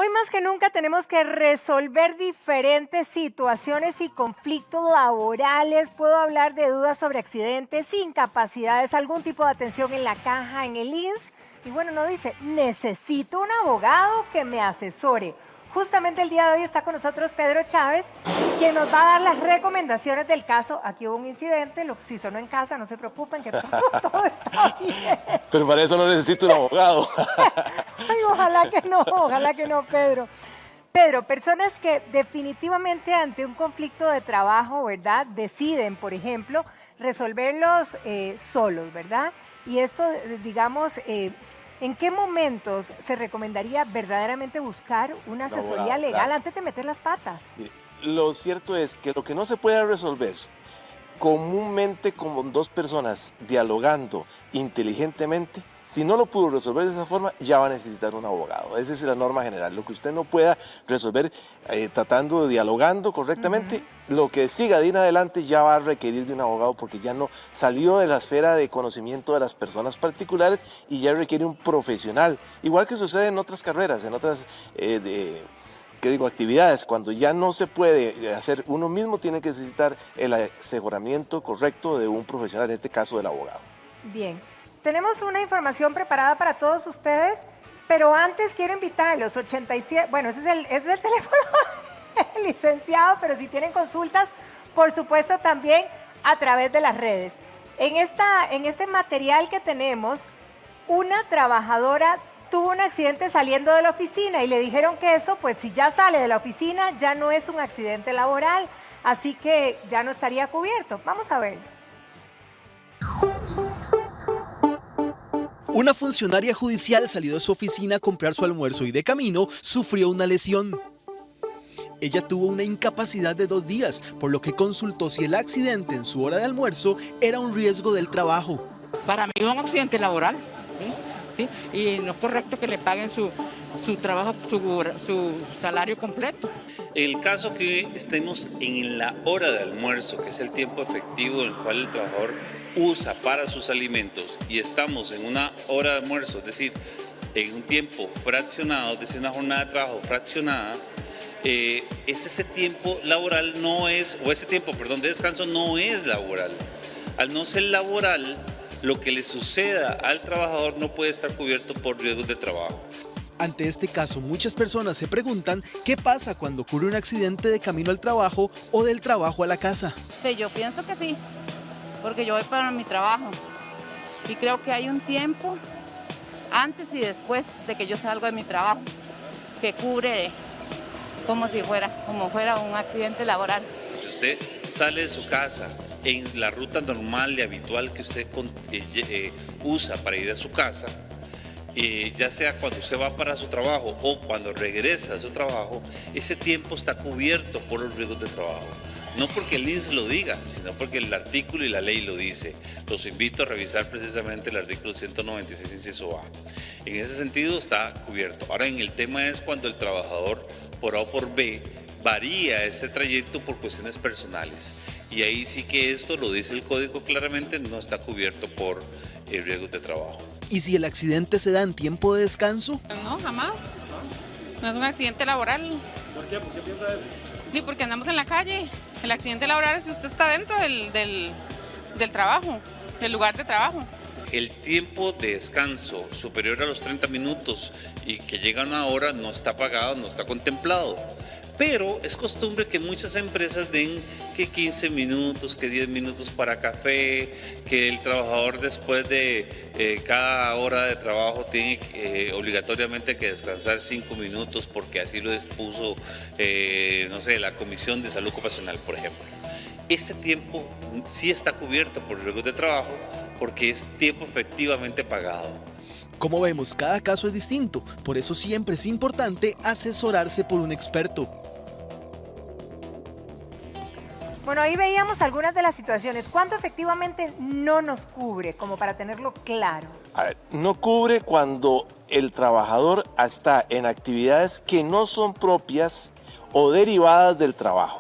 Hoy más que nunca tenemos que resolver diferentes situaciones y conflictos laborales. Puedo hablar de dudas sobre accidentes, incapacidades, algún tipo de atención en la caja, en el INSS. Y bueno, no dice, necesito un abogado que me asesore. Justamente el día de hoy está con nosotros Pedro Chávez, quien nos va a dar las recomendaciones del caso. Aquí hubo un incidente, si sonó en casa, no se preocupen, que todo está bien. Pero para eso no necesito un abogado. Ay, ojalá que no, Pedro. Pedro, personas que definitivamente ante un conflicto de trabajo, ¿verdad? Deciden, por ejemplo, resolverlos solos, ¿verdad? Y esto, digamos, ¿en qué momentos se recomendaría verdaderamente buscar una asesoría legal antes de meter las patas? Mire, lo cierto es que lo que no se puede resolver comúnmente con dos personas dialogando inteligentemente, si no lo pudo resolver de esa forma, ya va a necesitar un abogado. Esa es la norma general. Lo que usted no pueda resolver tratando, dialogando correctamente, lo que siga de en adelante ya va a requerir de un abogado porque ya no salió de la esfera de conocimiento de las personas particulares y ya requiere un profesional. Igual que sucede en otras carreras, en otras actividades, cuando ya no se puede hacer uno mismo, tiene que necesitar el asesoramiento correcto de un profesional, en este caso del abogado. Bien. Tenemos una información preparada para todos ustedes, pero antes quiero invitarlos, 87, bueno, ese es el teléfono licenciado, pero si tienen consultas, por supuesto también a través de las redes. En este material que tenemos, una trabajadora tuvo un accidente saliendo de la oficina y le dijeron que eso, pues si ya sale de la oficina, ya no es un accidente laboral, así que ya no estaría cubierto. Vamos a ver. Una funcionaria judicial salió de su oficina a comprar su almuerzo y de camino sufrió una lesión. Ella tuvo una incapacidad de 2 días, por lo que consultó si el accidente en su hora de almuerzo era un riesgo del trabajo. Para mí es un accidente laboral, ¿sí? Y no es correcto que le paguen su trabajo, su salario completo. El caso que estemos en la hora de almuerzo, que es el tiempo efectivo en el cual el trabajador usa para sus alimentos, y estamos en una hora de almuerzo, es decir, en un tiempo fraccionado, es decir, una jornada de trabajo fraccionada, ese tiempo laboral no es, o ese tiempo, perdón, de descanso no es laboral. Al no ser laboral, lo que le suceda al trabajador no puede estar cubierto por riesgos de trabajo. Ante este caso, muchas personas se preguntan qué pasa cuando ocurre un accidente de camino al trabajo o del trabajo a la casa. Sí, yo pienso que sí, porque yo voy para mi trabajo y creo que hay un tiempo antes y después de que yo salgo de mi trabajo que cubre como fuera un accidente laboral. Si usted sale de su casa en la ruta normal y habitual que usted usa para ir a su casa, ya sea cuando usted va para su trabajo o cuando regresa a su trabajo, ese tiempo está cubierto por los riesgos de trabajo. No porque el INSS lo diga, sino porque el artículo y la ley lo dice. Los invito a revisar precisamente el artículo 196, inciso A. En ese sentido está cubierto. Ahora, en el tema es cuando el trabajador, por A o por B, varía ese trayecto por cuestiones personales. Y ahí sí que esto, lo dice el código claramente, no está cubierto por riesgos de trabajo. ¿Y si el accidente se da en tiempo de descanso? No, jamás. No es un accidente laboral. ¿Por qué? ¿Por qué piensa eso? Ni porque andamos en la calle. El accidente laboral es si usted está dentro del trabajo, del lugar de trabajo. El tiempo de descanso superior a los 30 minutos y que llega a una hora no está pagado, no está contemplado. Pero es costumbre que muchas empresas den que 15 minutos, que 10 minutos para café, que el trabajador después de cada hora de trabajo tiene obligatoriamente que descansar 5 minutos porque así lo dispuso, no sé, la Comisión de Salud Ocupacional, por ejemplo. Ese tiempo sí está cubierto por riesgos de trabajo porque es tiempo efectivamente pagado. Como vemos, cada caso es distinto, por eso siempre es importante asesorarse por un experto. Bueno, ahí veíamos algunas de las situaciones. ¿Cuánto efectivamente no nos cubre? Como para tenerlo claro. A ver, no cubre cuando el trabajador está en actividades que no son propias o derivadas del trabajo.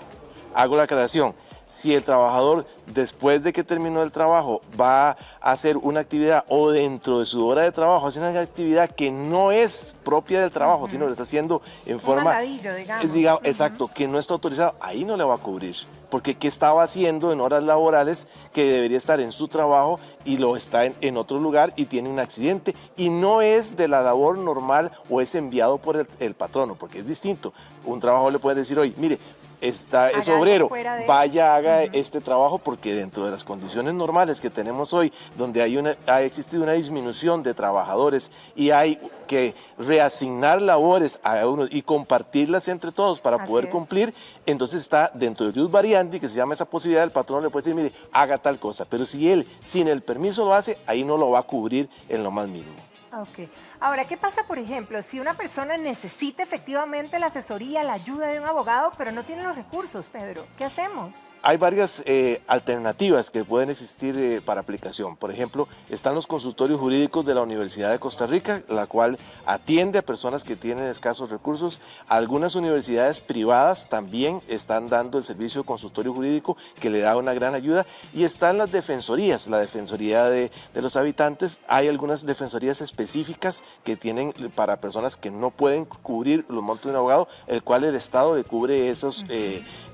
Hago la aclaración. si el trabajador después de que terminó el trabajo va a hacer una actividad o dentro de su hora de trabajo hace una actividad que no es propia del trabajo, sino lo está haciendo en forma... mandadillo, digamos. Exacto, que no está autorizado, ahí no le va a cubrir. Porque ¿qué estaba haciendo en horas laborales que debería estar en su trabajo y lo está en otro lugar y tiene un accidente? Y no es de la labor normal o es enviado por el patrono, porque es distinto. Un trabajador le puede decir, oye, mire, es obrero, vaya, haga este trabajo, porque dentro de las condiciones normales que tenemos hoy, donde ha existido una disminución de trabajadores y hay que reasignar labores a uno y compartirlas entre todos para poder cumplir, entonces está dentro de Jus Variandi, que se llama esa posibilidad, el patrón le puede decir, mire, haga tal cosa, pero si él sin el permiso lo hace, ahí no lo va a cubrir en lo más mínimo. Ok. Ahora, ¿qué pasa, por ejemplo, si una persona necesita efectivamente la asesoría, la ayuda de un abogado, pero no tiene los recursos, Pedro? ¿Qué hacemos? Hay varias alternativas que pueden existir para aplicación. Por ejemplo, están los consultorios jurídicos de la Universidad de Costa Rica, la cual atiende a personas que tienen escasos recursos. Algunas universidades privadas también están dando el servicio de consultorio jurídico, que le da una gran ayuda. Y están las defensorías, la Defensoría de los Habitantes. Hay algunas defensorías específicas que tienen para personas que no pueden cubrir los montos de un abogado, el cual el Estado le cubre esos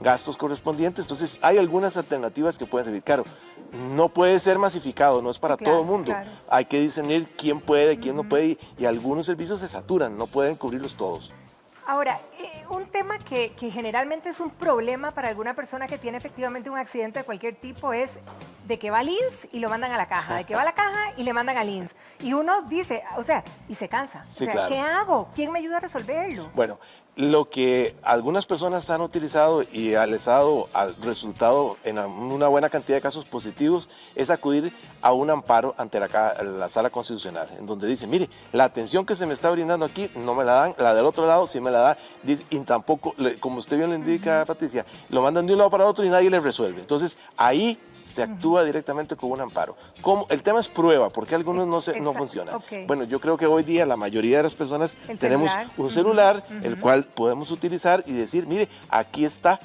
gastos correspondientes. Entonces hay algunas alternativas que pueden servir. Claro, no puede ser masificado, no es para todo el mundo. Claro. Hay que discernir quién puede, quién no puede, y algunos servicios se saturan, no pueden cubrirlos todos. Ahora, un tema que generalmente es un problema para alguna persona que tiene efectivamente un accidente de cualquier tipo es de que va al INSS y lo mandan a la caja, de que va a la caja y le mandan al INSS. Y uno dice, o sea, y se cansa. Sí, o sea, claro. ¿Qué hago? ¿Quién me ayuda a resolverlo? Bueno, lo que algunas personas han utilizado y les ha dado al resultado en una buena cantidad de casos positivos es acudir a un amparo ante la Sala Constitucional, en donde dicen, mire, la atención que se me está brindando aquí no me la dan, la del otro lado sí me la da, dice, y tampoco, como usted bien lo indica, Patricia, lo mandan de un lado para otro y nadie les resuelve. Entonces, ahí se actúa directamente con un amparo. El tema es prueba, porque algunos no funcionan. Okay. Bueno, yo creo que hoy día la mayoría de las personas tenemos un celular, el cual podemos utilizar y decir, mire, aquí está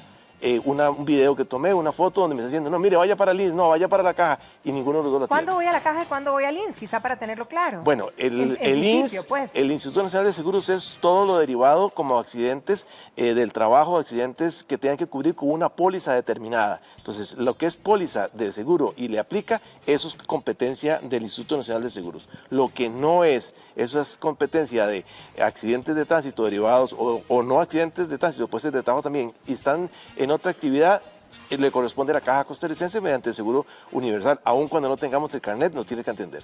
un video que tomé, una foto donde me está diciendo, no, mire, vaya para el INSS, no, vaya para la caja, y ninguno de los dos la tiene. ¿Cuándo voy a la caja y cuándo voy al INSS? Quizá para tenerlo claro. Bueno, el INSS, pues. El Instituto Nacional de Seguros es todo lo derivado como accidentes del trabajo, accidentes que tengan que cubrir con una póliza determinada. Entonces, lo que es póliza de seguro y le aplica, eso es competencia del Instituto Nacional de Seguros. Lo que no es, eso es competencia de accidentes de tránsito derivados o no accidentes de tránsito, puede ser de trabajo también, y están en otra actividad, le corresponde a la Caja Costarricense mediante el Seguro Universal. Aun cuando no tengamos el carnet, nos tiene que atender.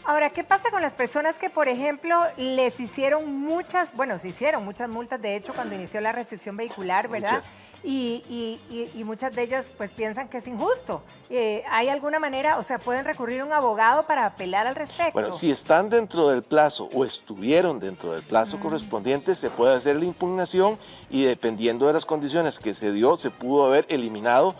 Ahora, ¿qué pasa con las personas que, por ejemplo, se hicieron muchas multas, de hecho, cuando inició la restricción vehicular, ¿verdad? Muchas. Y muchas de ellas, pues, piensan que es injusto. ¿Hay alguna manera, o sea, pueden recurrir a un abogado para apelar al respecto? Bueno, si están dentro del plazo o estuvieron dentro del plazo correspondiente, se puede hacer la impugnación y dependiendo de las condiciones que se dio, se pudo haber eliminado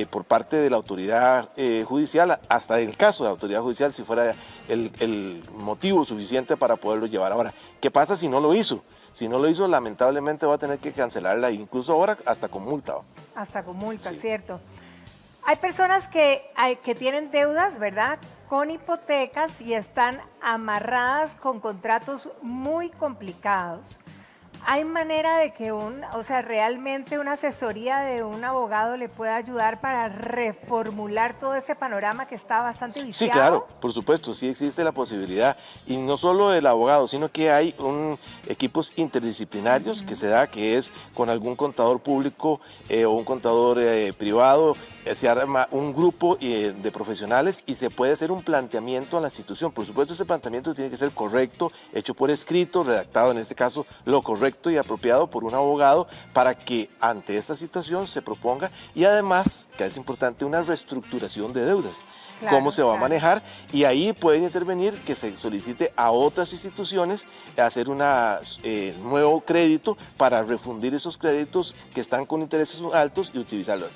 por parte de la autoridad judicial, hasta en el caso de la autoridad judicial, si fuera el motivo suficiente para poderlo llevar. Ahora, ¿qué pasa si no lo hizo? Si no lo hizo, lamentablemente va a tener que cancelarla, incluso ahora hasta con multa. Hasta con multa, sí. ¿Cierto? Hay personas que tienen deudas, ¿verdad?, con hipotecas y están amarradas con contratos muy complicados. ¿Hay manera de que realmente una asesoría de un abogado le pueda ayudar para reformular todo ese panorama que está bastante viciado? Sí, claro, por supuesto, sí existe la posibilidad. Y no solo del abogado, sino que hay equipos interdisciplinarios que se da, que es con algún contador público o un contador privado. Se arma un grupo de profesionales y se puede hacer un planteamiento a la institución. Por supuesto, ese planteamiento tiene que ser correcto, hecho por escrito, redactado en este caso lo correcto y apropiado por un abogado para que ante esta situación se proponga y además, que es importante, una reestructuración de deudas. Claro, cómo se va a manejar y ahí pueden intervenir que se solicite a otras instituciones hacer un nuevo crédito para refundir esos créditos que están con intereses altos y utilizarlos.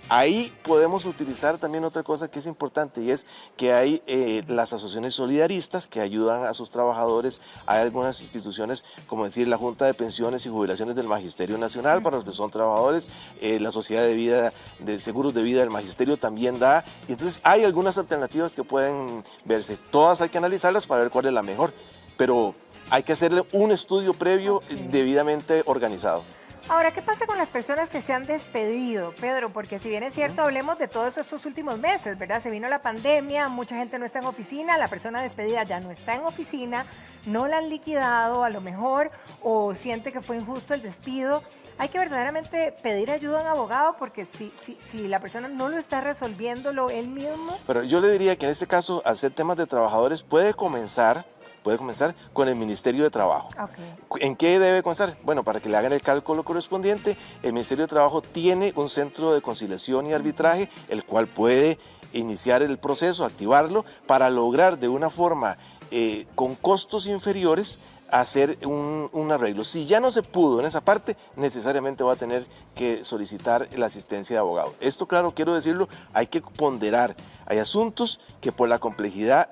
Ahí podemos utilizar también otra cosa que es importante, y es que hay las asociaciones solidaristas que ayudan a sus trabajadores. Hay algunas instituciones, como decir la Junta de Pensiones y Jubilaciones del Magisterio Nacional para los que son trabajadores, la Sociedad de Vida, de Seguros de Vida del Magisterio también da. Y entonces hay algunas alternativas que pueden verse. Todas hay que analizarlas para ver cuál es la mejor, pero hay que hacerle un estudio previo debidamente organizado. Ahora, ¿qué pasa con las personas que se han despedido, Pedro? Porque si bien es cierto, hablemos de todos estos últimos meses, ¿verdad? Se vino la pandemia, mucha gente no está en oficina, la persona despedida ya no está en oficina, no la han liquidado a lo mejor, o siente que fue injusto el despido. Hay que verdaderamente pedir ayuda a un abogado, porque si la persona no lo está resolviéndolo él mismo. Pero yo le diría que en este caso, hacer temas de trabajadores puede comenzar con el Ministerio de Trabajo. Okay. ¿En qué debe comenzar? Bueno, para que le hagan el cálculo correspondiente, el Ministerio de Trabajo tiene un centro de conciliación y arbitraje, el cual puede iniciar el proceso, activarlo, para lograr de una forma con costos inferiores hacer un arreglo. Si ya no se pudo en esa parte, necesariamente va a tener que solicitar la asistencia de abogado. Esto, claro, quiero decirlo, hay que ponderar. Hay asuntos que por la complejidad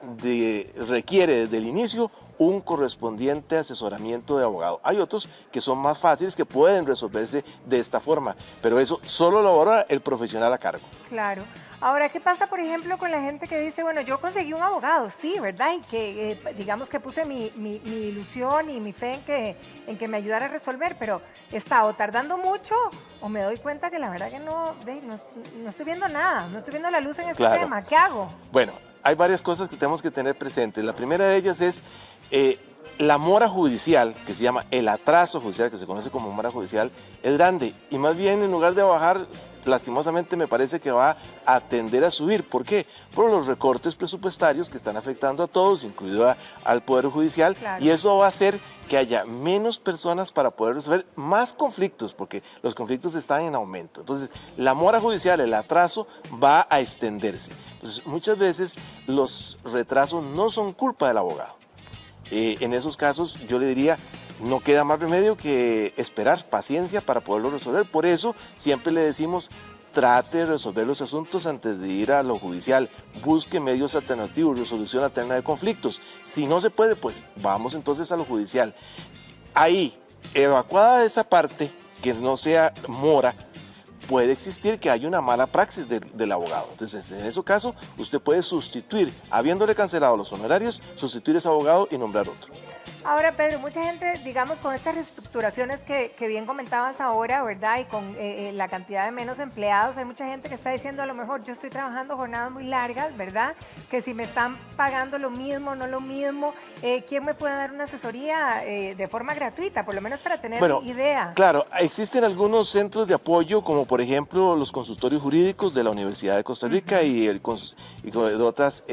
requiere desde el inicio un correspondiente asesoramiento de abogado. Hay otros que son más fáciles, que pueden resolverse de esta forma, pero eso solo lo valora el profesional a cargo. Claro. Ahora, ¿qué pasa, por ejemplo, con la gente que dice, bueno, yo conseguí un abogado, sí, ¿verdad? Y que, digamos que puse mi ilusión y mi fe en que me ayudara a resolver, pero está o tardando mucho o me doy cuenta que la verdad que no estoy viendo nada, no estoy viendo la luz en este tema. ¿Qué hago? Bueno, hay varias cosas que tenemos que tener presentes. La primera de ellas es la mora judicial, que se llama el atraso judicial, que se conoce como mora judicial, es grande, y más bien en lugar de bajar, lastimosamente me parece que va a tender a subir. ¿Por qué? Por los recortes presupuestarios que están afectando a todos, incluido al Poder Judicial, claro. Y eso va a hacer que haya menos personas para poder resolver más conflictos, porque los conflictos están en aumento. Entonces, la mora judicial, el atraso, va a extenderse. Entonces, muchas veces los retrasos no son culpa del abogado. En esos casos, yo le diría, no queda más remedio que esperar, paciencia para poderlo resolver. Por eso siempre le decimos, trate de resolver los asuntos antes de ir a lo judicial. Busque medios alternativos, resolución alterna de conflictos. Si no se puede, pues vamos entonces a lo judicial. Ahí, evacuada esa parte, que no sea mora, puede existir que haya una mala praxis del abogado. Entonces, en ese caso, usted puede sustituir, habiéndole cancelado los honorarios, sustituir a ese abogado y nombrar otro. Ahora, Pedro, mucha gente, digamos, con estas reestructuraciones que bien comentabas ahora, ¿verdad? Y con la cantidad de menos empleados, hay mucha gente que está diciendo, a lo mejor yo estoy trabajando jornadas muy largas, ¿verdad? Que si me están pagando lo mismo, no lo mismo, ¿quién me puede dar una asesoría de forma gratuita, por lo menos para tener idea? Claro, existen algunos centros de apoyo, como por ejemplo los consultorios jurídicos de la Universidad de Costa Rica y de otras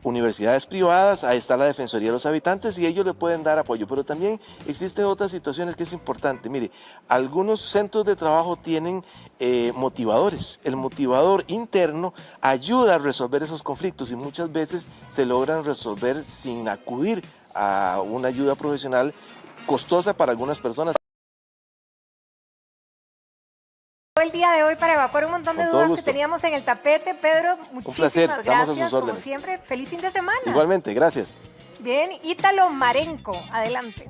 universidades privadas. Ahí está la Defensoría de los Habitantes y ellos le pueden dar apoyo, pero también existen otras situaciones que es importante. Mire, algunos centros de trabajo tienen motivadores. El motivador interno ayuda a resolver esos conflictos y muchas veces se logran resolver sin acudir a una ayuda profesional costosa para algunas personas. El día de hoy para evacuar un montón de dudas que teníamos en el tapete. Pedro, muchísimas gracias. Estamos a sus órdenes. Como siempre, feliz fin de semana. Igualmente, gracias. Bien, Ítalo Marenco, adelante.